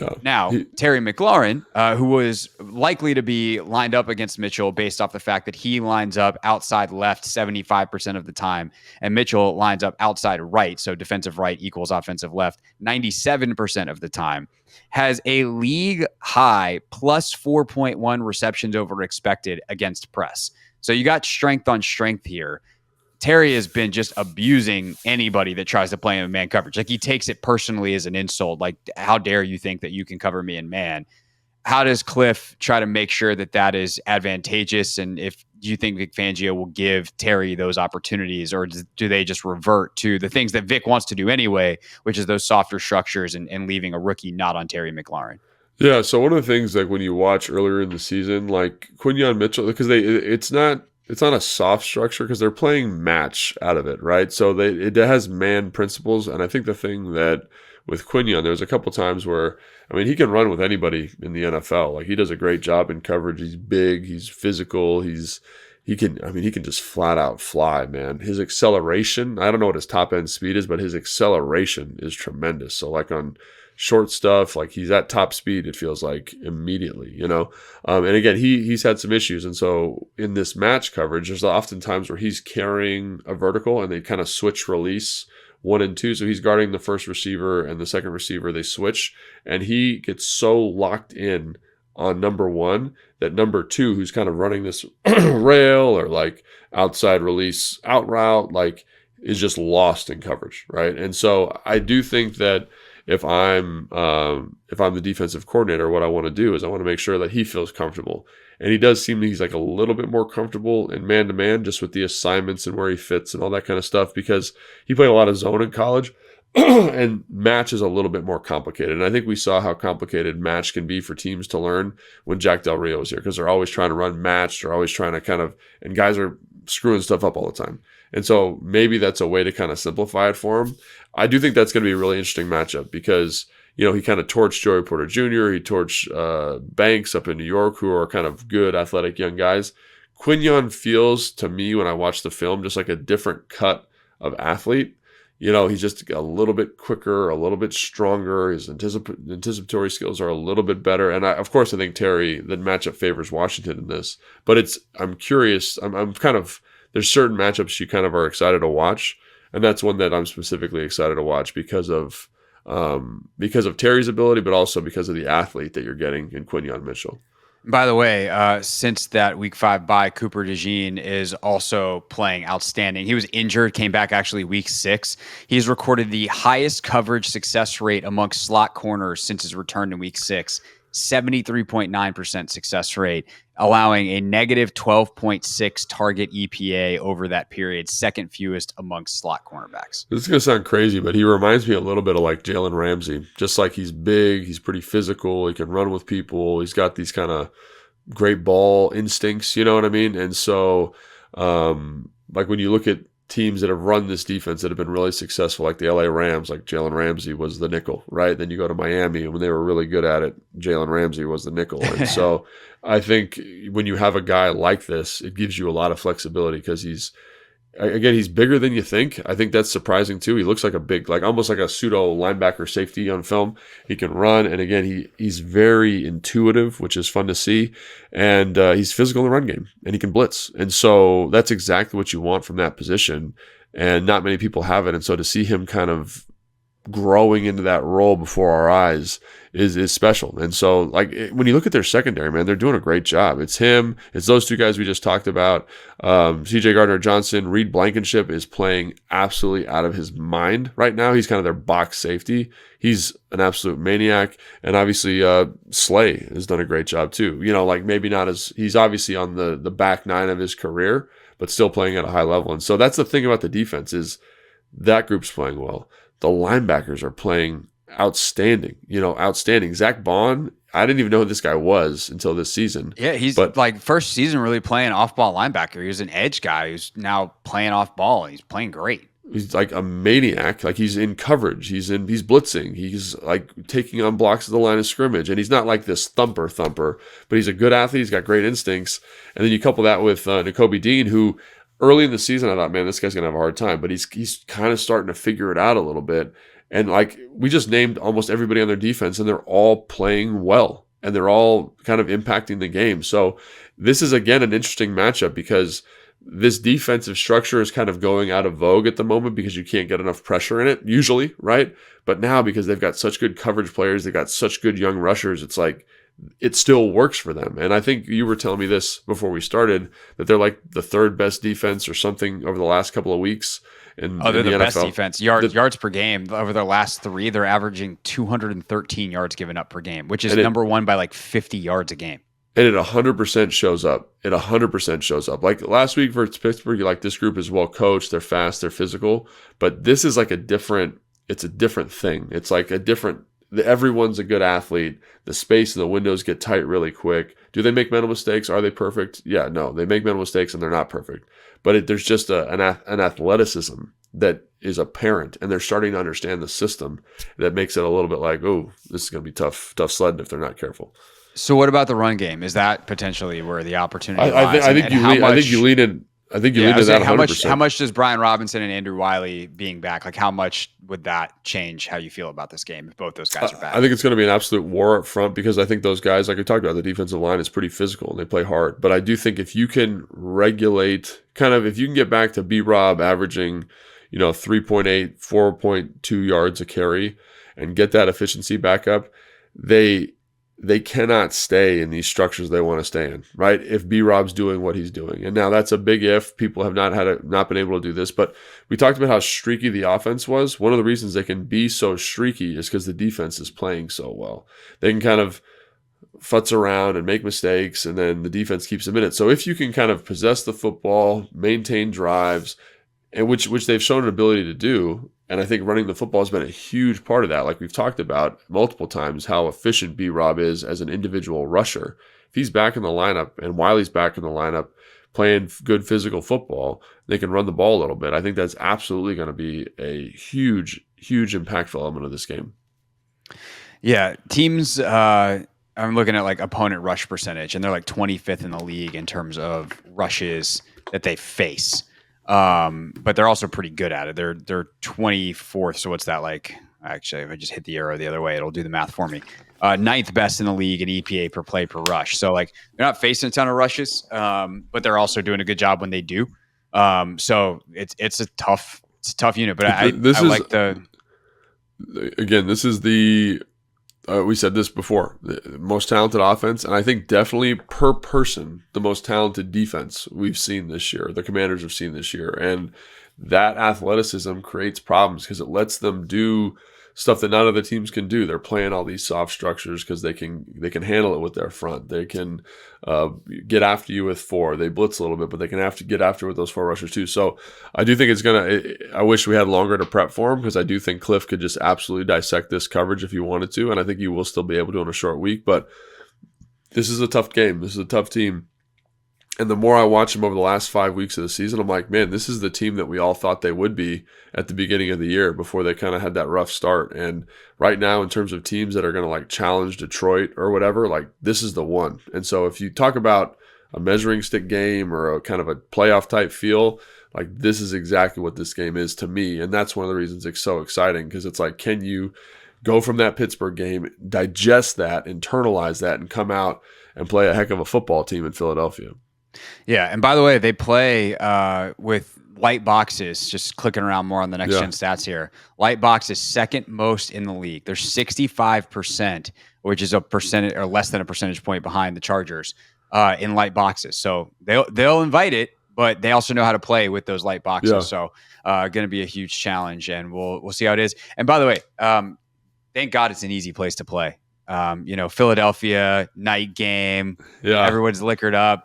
Yeah. Now, Terry McLaurin, who was likely to be lined up against Mitchell based off the fact that he lines up outside left 75% of the time, and Mitchell lines up outside right, so defensive right equals offensive left 97% of the time, has a league high plus 4.1 receptions over expected against press. So you got strength on strength here. Terry has been just abusing anybody that tries to play him in man coverage. Like, he takes it personally as an insult. Like, how dare you think that you can cover me in man? How does Kliff try to make sure that that is advantageous? And if do you think Vic Fangio will give Terry those opportunities, or do they just revert to the things that Vic wants to do anyway, which is those softer structures and leaving a rookie not on Terry McLaurin? Yeah, so one of the things, like when you watch earlier in the season, like Quinyon Mitchell, because it's not a soft structure because they're playing match out of it, right? So it has man principles, and I think the thing that with Quinyon, there's a couple times where, I mean, he can run with anybody in the NFL. Like, he does a great job in coverage. He's big, he's physical, he can just flat out fly, man. His acceleration, I don't know what his top end speed is, but his acceleration is tremendous. So like on short stuff, like he's at top speed, it feels like immediately, and again, he's had some issues, and so in this match coverage, there's often times where he's carrying a vertical and they kind of switch release 1 and 2, so he's guarding the first receiver and the second receiver, they switch, and he gets so locked in on number 1 that number 2, who's kind of running this rail or like outside release out route, like is just lost in coverage, right? And so I do think that if I'm the defensive coordinator, what I want to do is I want to make sure that he feels comfortable. And he does seem he's like a little bit more comfortable in man-to-man just with the assignments and where he fits and all that kind of stuff, because he played a lot of zone in college and match is a little bit more complicated. And I think we saw how complicated match can be for teams to learn when Jack Del Rio was here, because they're always trying to run match. They're always trying to and guys are screwing stuff up all the time. And so maybe that's a way to kind of simplify it for him. I do think that's going to be a really interesting matchup because, he kind of torched Joey Porter Jr., he torched Banks up in New York, who are kind of good, athletic young guys. Quinyon feels to me when I watch the film just like a different cut of athlete. He's just a little bit quicker, a little bit stronger. His anticipatory skills are a little bit better. And of course, I think Terry, the matchup favors Washington in this. But I'm curious. I'm kind of, there's certain matchups you kind of are excited to watch. And that's one that I'm specifically excited to watch because of Terry's ability, but also because of the athlete that you're getting in Quinyon Mitchell. By the way, since that Week 5 bye, Cooper DeJean is also playing outstanding. He was injured, came back actually Week 6. He's recorded the highest coverage success rate amongst slot corners since his return to Week 6, 73.9% success rate, allowing a negative 12.6 target EPA over that period, second fewest amongst slot cornerbacks. This is going to sound crazy, but he reminds me a little bit of like Jalen Ramsey. Just like he's big, he's pretty physical, he can run with people, he's got these kind of great ball instincts, you know what I mean? And so, like when you look at teams that have run this defense that have been really successful, like the LA Rams, like Jalen Ramsey was the nickel, right? Then you go to Miami, and when they were really good at it, Jalen Ramsey was the nickel. And so I think when you have a guy like this, it gives you a lot of flexibility because he's bigger than you think. I think that's surprising too. He looks like a big, like almost like a pseudo linebacker safety on film. He can run, and again, he's very intuitive, which is fun to see. And he's physical in the run game, and he can blitz. And so that's exactly what you want from that position. And not many people have it. And so to see him kind of growing into that role before our eyes is special. And so like when you look at their secondary, man, they're doing a great job. It's him, it's those two guys we just talked about. CJ Gardner-Johnson, Reed Blankenship is playing absolutely out of his mind right now. He's kind of their box safety. He's an absolute maniac. And obviously Slay has done a great job too. Like maybe not as, he's obviously on the back nine of his career, but still playing at a high level. And so that's the thing about the defense, is that group's playing well. The linebackers are playing outstanding. Zach Bond, I didn't even know who this guy was until this season. Yeah, he's like first season really playing off-ball linebacker. He was an edge guy who's now playing off-ball, and he's playing great. He's like a maniac. Like he's in coverage. He's blitzing. He's like taking on blocks at the line of scrimmage. And he's not like this thumper, but he's a good athlete. He's got great instincts. And then you couple that with Nakobe Dean, who early in the season, I thought, man, this guy's going to have a hard time. But he's kind of starting to figure it out a little bit. And like we just named almost everybody on their defense, and they're all playing well. And they're all kind of impacting the game. So this is, again, an interesting matchup because this defensive structure is kind of going out of vogue at the moment because you can't get enough pressure in it, usually, right? But now because they've got such good coverage players, they've got such good young rushers, it's like it still works for them. And I think you were telling me this before we started, that they're like the third best defense or something over the last couple of weeks. They're the NFL. Best defense. Yards per game. Over their last three, they're averaging 213 yards given up per game, which is number one by like 50 yards a game. And it 100% shows up. It 100% shows up. Like last week versus Pittsburgh, like this group is well coached. They're fast. They're physical. But this is like it's a different thing. It's like everyone's a good athlete. The space and the windows get tight really quick. Do they make mental mistakes? Are they perfect? Yeah, no. They make mental mistakes and they're not perfect. But there's just an athleticism that is apparent. And they're starting to understand the system that makes it a little bit like, oh, this is going to be tough sledding if they're not careful. So what about the run game? Is that potentially where the opportunity lies? I think you lean in. I think you lean in that 100%. How much does Brian Robinson and Andrew Wiley being back? Like, how much would that change how you feel about this game if both those guys are back? I think it's going to be an absolute war up front because I think those guys, like we talked about, the defensive line is pretty physical and they play hard. But I do think if you can regulate, if you can get back to B-Rob averaging, 3.8, 4.2 yards a carry and get that efficiency back up, they cannot stay in these structures they want to stay in, right? If B-Rob's doing what he's doing. And now that's a big if. People have not been able to do this. But we talked about how streaky the offense was. One of the reasons they can be so streaky is because the defense is playing so well. They can kind of futz around and make mistakes, and then the defense keeps them in it. So if you can kind of possess the football, maintain drives, and which they've shown an ability to do, and I think running the football has been a huge part of that. Like we've talked about multiple times, how efficient B-Rob is as an individual rusher. If he's back in the lineup and Wiley's back in the lineup playing good physical football, they can run the ball a little bit. I think that's absolutely going to be a huge, huge impactful element of this game. Yeah, teams, I'm looking at like opponent rush percentage, and they're like 25th in the league in terms of rushes that they face. But they're also pretty good at it. They're 24th. So what's that like? Actually, if I just hit the arrow the other way, it'll do the math for me. 9th best in the league in EPA per play per rush. So like they're not facing a ton of rushes, but they're also doing a good job when they do. So it's a tough unit. But this is the we said this before, the most talented offense, and I think definitely per person, the most talented defense we've seen this year, the Commanders have seen this year. And that athleticism creates problems because it lets them do stuff that none of the teams can do. They're playing all these soft structures because they can handle it with their front. They can get after you with 4. They blitz a little bit, but they can have to get after with those 4 rushers too. So I do think I wish we had longer to prep for him because I do think Kliff could just absolutely dissect this coverage if he wanted to, and I think you will still be able to in a short week. But this is a tough game. This is a tough team. And the more I watch them over the last 5 weeks of the season, I'm like, man, this is the team that we all thought they would be at the beginning of the year before they kind of had that rough start. And right now, in terms of teams that are going to like challenge Detroit or whatever, like this is the one. And so if you talk about a measuring stick game or a kind of a playoff type feel, like this is exactly what this game is to me. And that's one of the reasons it's so exciting because it's like, can you go from that Pittsburgh game, digest that, internalize that, and come out and play a heck of a football team in Philadelphia? Yeah, and by the way, they play with light boxes, just clicking around more on the next-gen stats here. Light box is second most in the league. They're 65%, which is a percentage or less than a percentage point behind the Chargers in light boxes. So they'll invite it, but they also know how to play with those light boxes. Yeah. So going to be a huge challenge, and we'll see how it is. And by the way, thank God it's an easy place to play. Philadelphia, night game, everyone's liquored up.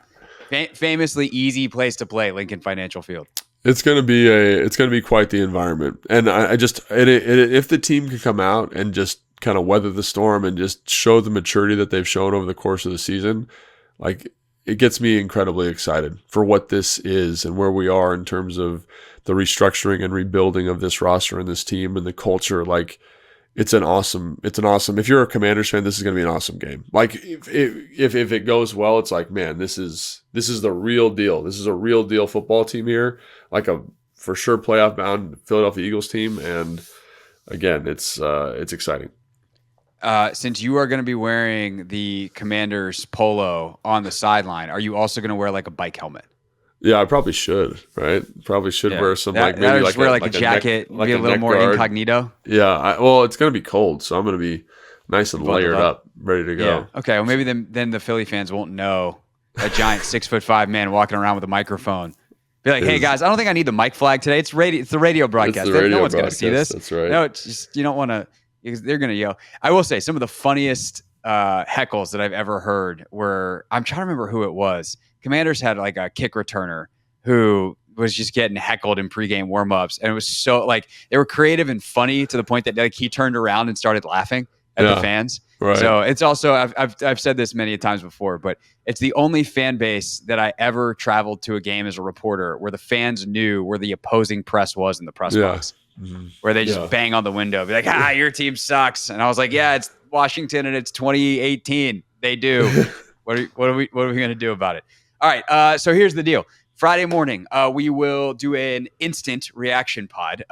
Famously easy place to play, Lincoln Financial Field. It's going to be quite the environment. And if the team can come out and just kind of weather the storm and just show the maturity that they've shown over the course of the season, like it gets me incredibly excited for what this is and where we are in terms of the restructuring and rebuilding of this roster and this team and the culture. Like it's an awesome, if you're a Commanders fan, this is going to be an awesome game. Like if it goes well, it's like, man, this is the real deal. This is a real deal football team here, like a for sure playoff bound Philadelphia Eagles team. And again, it's exciting. Since you are going to be wearing the Commanders polo on the sideline, are you also going to wear like a bike helmet? Yeah, I probably should, right? Probably should wear some maybe like wear like a jacket, maybe a little more guard. Incognito. Yeah, well, it's going to be cold, so I'm going to be nice and layered up, ready to go. Yeah. Okay, well maybe then the Philly fans won't know a giant 6'5" man walking around with a microphone. Be like, hey guys, I don't think I need the mic flag today. It's the radio broadcast. No one's going to see this. That's right. No, it's just you don't want to. They're going to yell. I will say some of the funniest heckles that I've ever heard were, I'm trying to remember who it was. Commanders had like a kick returner who was just getting heckled in pregame warmups. And it was so like, they were creative and funny to the point that like he turned around and started laughing at the fans. Right. So it's also, I've said this many times before, but it's the only fan base that I ever traveled to a game as a reporter where the fans knew where the opposing press was in the press box, where they just bang on the window, be like, your team sucks. And I was like, yeah, it's Washington and it's 2018. They do. What are we going to do about it? All right. So here's the deal. Friday morning, we will do an instant reaction pod.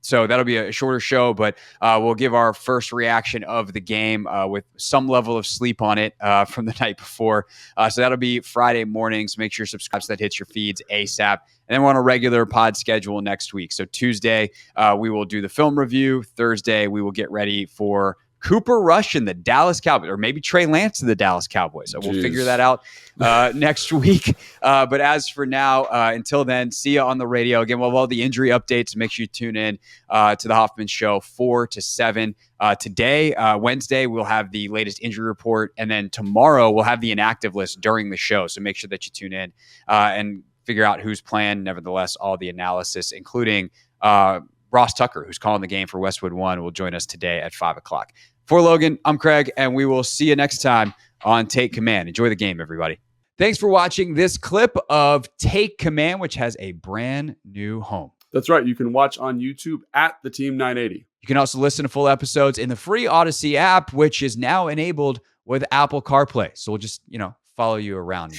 So that'll be a shorter show, but we'll give our first reaction of the game with some level of sleep on it from the night before. So that'll be Friday mornings. Make sure you subscribe so that hits your feeds ASAP. And then we're on a regular pod schedule next week. So Tuesday, we will do the film review. Thursday, we will get ready for Cooper Rush and the Dallas Cowboys, or maybe Trey Lance and the Dallas Cowboys. So we'll figure that out next week. But as for now, until then, see you on the radio. Again, we'll have all the injury updates. Make sure you tune in to the Hoffman Show 4 to 7. Today, Wednesday, we'll have the latest injury report. And then tomorrow, we'll have the inactive list during the show. So make sure that you tune in and figure out who's playing. Nevertheless, all the analysis, including Ross Tucker, who's calling the game for Westwood One, will join us today at 5 o'clock. For Logan, I'm Craig, and we will see you next time on Take Command. Enjoy the game, everybody. Thanks for watching this clip of Take Command, which has a brand new home. That's right. You can watch on YouTube at the Team 980. You can also listen to full episodes in the free Odyssey app, which is now enabled with Apple CarPlay. So we'll just, follow you around.